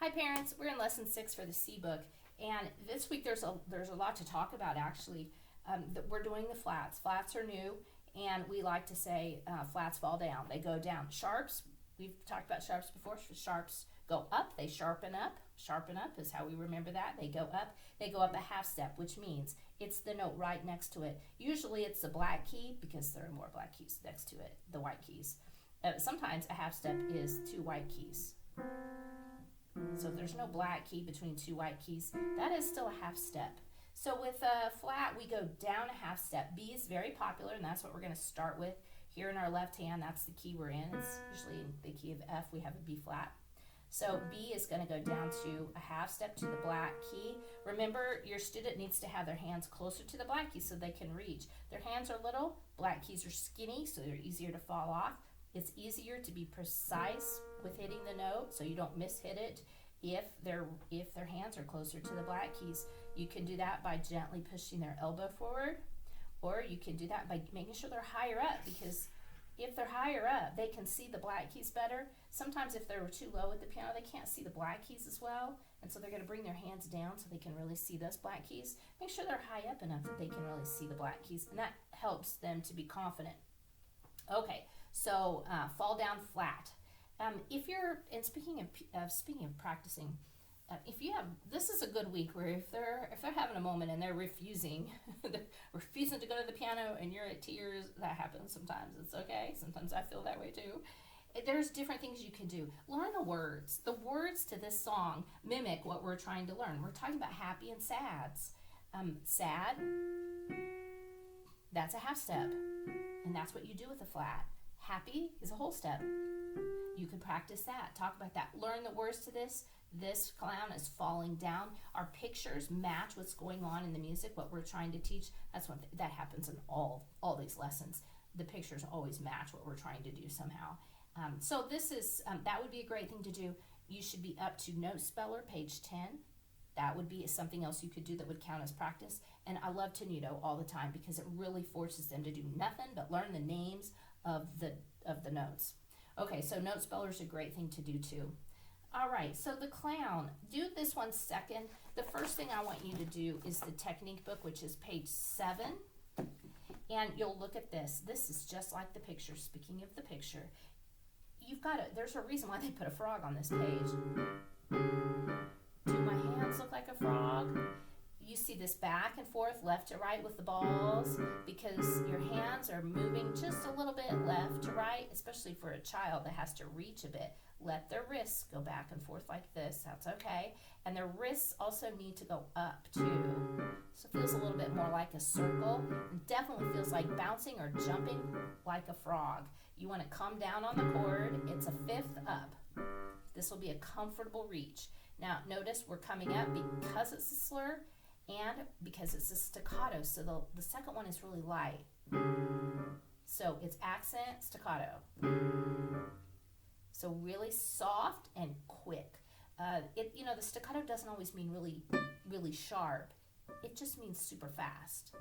Hi parents, we're in lesson 6 for the C book, and this week there's a lot to talk about actually. We're doing the flats. Flats are new, and we like to say flats fall down. They go down. Sharps, we've talked about sharps before. Sharps go up. They sharpen up. Sharpen up is how we remember that. They go up. They go up a half step, which means it's the note right next to it. Usually it's the black key because there are more black keys next to it, the white keys. Sometimes a half step is 2 white keys. So if there's no black key between 2 white keys, that is still a half step. So with a flat, we go down a half step. B is very popular, and that's what we're going to start with. Here in our left hand, that's the key we're in. It's usually in the key of F, we have a B flat. So B is going to go down to a half step to the black key. Remember, your student needs to have their hands closer to the black key so they can reach. Their hands are little, black keys are skinny, so they're easier to fall off. It's easier to be precise with hitting the note so you don't mishit it if their hands are closer to the black keys. You can do that by gently pushing their elbow forward, or you can do that by making sure they're higher up, because if they're higher up, they can see the black keys better. Sometimes if they're too low at the piano, they can't see the black keys as well, and so they're going to bring their hands down so they can really see those black keys. Make sure they're high up enough that they can really see the black keys, and that helps them to be confident. Okay, so fall down flat. If you're, and speaking of practicing, if you have, this is a good week where if they're having a moment and they're refusing to go to the piano and you're at tears, that happens sometimes. It's okay. Sometimes I feel that way too. There's different things you can do. Learn the words. The words to this song mimic what we're trying to learn. We're talking about happy and sads. Sad, that's a half step, and that's what you do with a flat. Happy is a whole step. You can practice that. Talk about that. Learn the words to this. This clown is falling down. Our pictures match what's going on in the music, what we're trying to teach. That's one that happens in all these lessons. The pictures always match what we're trying to do somehow. So this is that would be a great thing to do. You should be up to Note Speller, page 10. That would be something else you could do that would count as practice. And I love Tenuto all the time because it really forces them to do nothing but learn the names of the notes. Okay, so Note Speller is a great thing to do too. All right, so the clown, do this one second. The first thing I want you to do is the technique book, which is page 7. And you'll look at this. This is just like the picture. Speaking of the picture, there's a reason why they put a frog on this page. Do my hands look like a frog? You see this back and forth, left to right with the balls, because your hands are moving just a little bit left to right, especially for a child that has to reach a bit. Let their wrists go back and forth like this. That's okay. And their wrists also need to go up too. So it feels a little bit more like a circle. It definitely feels like bouncing or jumping like a frog. You want to come down on the chord. It's a fifth up. This will be a comfortable reach. Now notice we're coming up because it's a slur and because it's a staccato. So the second one is really light. So it's accent, staccato. So really soft and quick. The staccato doesn't always mean really, really sharp. It just means super fast.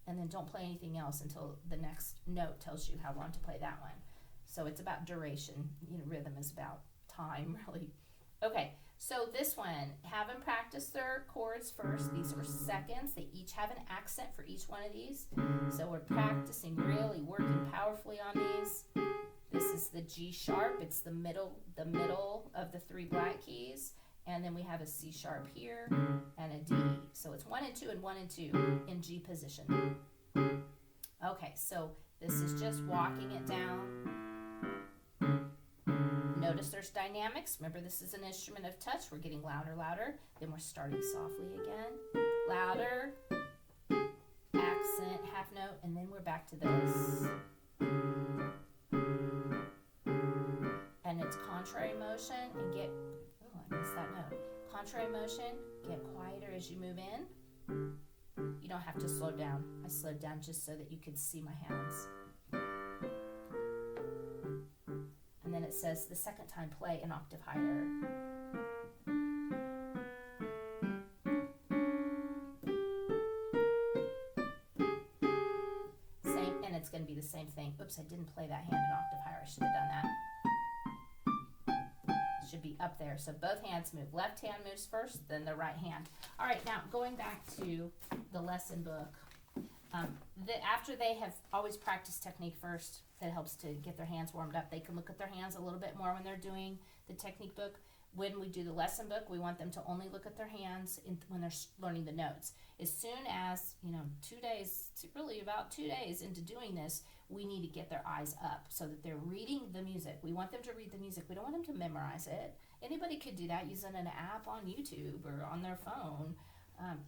And then don't play anything else until the next note tells you how long to play that one. So it's about duration. Rhythm is about time, really. Okay, so this one, have them practice their chords first. These are seconds. They each have an accent for each one of these. So we're practicing, really working powerfully on these. This is the G sharp. It's the middle of the 3 black keys. And then we have a C sharp here and a D. So it's 1 and 2 and 1 and 2 in G position. Okay, so this is just walking it down. Notice there's dynamics. Remember, this is an instrument of touch. We're getting louder, louder. Then we're starting softly again. Louder, accent, half note, and then we're back to this. And it's contrary motion, and I missed that note. Contrary motion, get quieter as you move in. You don't have to slow down. I slowed down just so that you could see my hands. And then it says the second time play an octave higher. Same, and it's going to be the same thing. Oops, I didn't play that hand an octave higher. I should have done that. should be up there. So both hands move. Left hand moves first, then the right hand. All right, now going back to the lesson book. After they have always practiced technique first, that helps to get their hands warmed up. They can look at their hands a little bit more when they're doing the technique book. When we do the lesson book, we want them to only look at their hands when they're learning the notes. As soon as, 2 days, really about 2 days into doing this, we need to get their eyes up so that they're reading the music. We want them to read the music. We don't want them to memorize it. Anybody could do that using an app on YouTube or on their phone.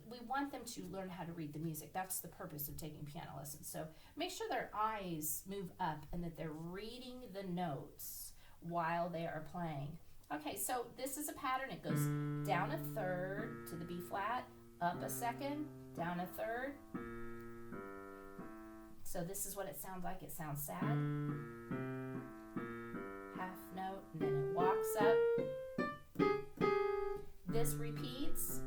We want them to learn how to read the music. That's the purpose of taking piano lessons. So make sure their eyes move up and that they're reading the notes while they are playing. Okay, so this is a pattern. It goes down a third to the B flat, up a second, down a third. So this is what it sounds like. It sounds sad. Half note, and then it walks up. This repeats.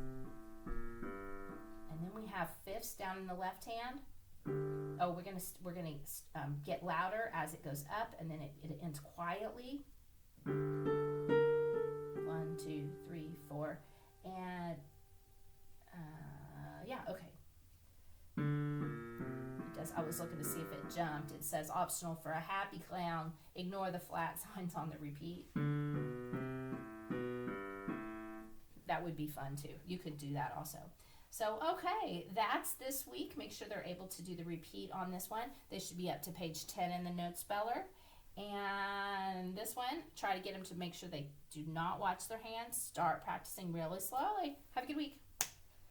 And then we have fifths down in the left hand. Oh, we're gonna get louder as it goes up, and then it ends quietly. 1, 2, 3, 4, and yeah, okay. It does. I was looking to see if it jumped. It says optional for a happy clown. Ignore the flat signs on the repeat. That would be fun too. You could do that also. So, okay, that's this week. Make sure they're able to do the repeat on this one. They should be up to page 10 in the Note Speller. And this one, try to get them to make sure they do not watch their hands. Start practicing really slowly. Have a good week.